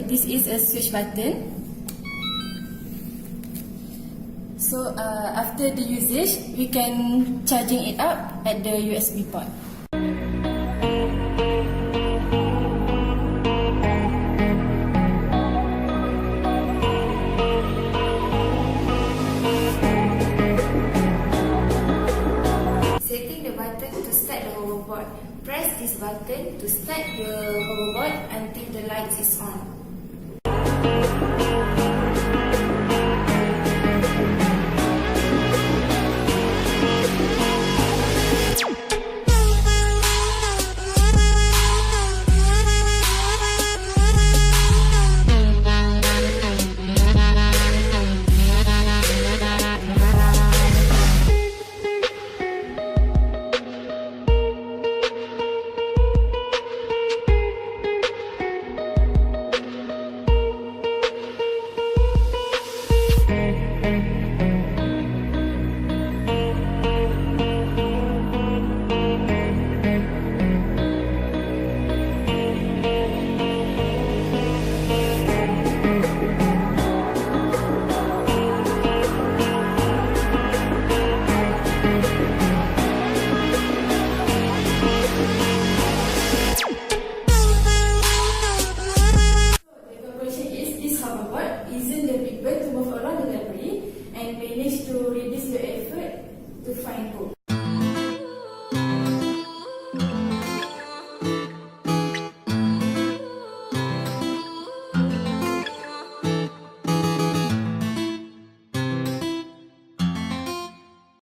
this is a switch button. So after the usage, we can charging it up at the USB port. Setting the button to start the hoverboard. Press this button to start the hoverboard until the light is on.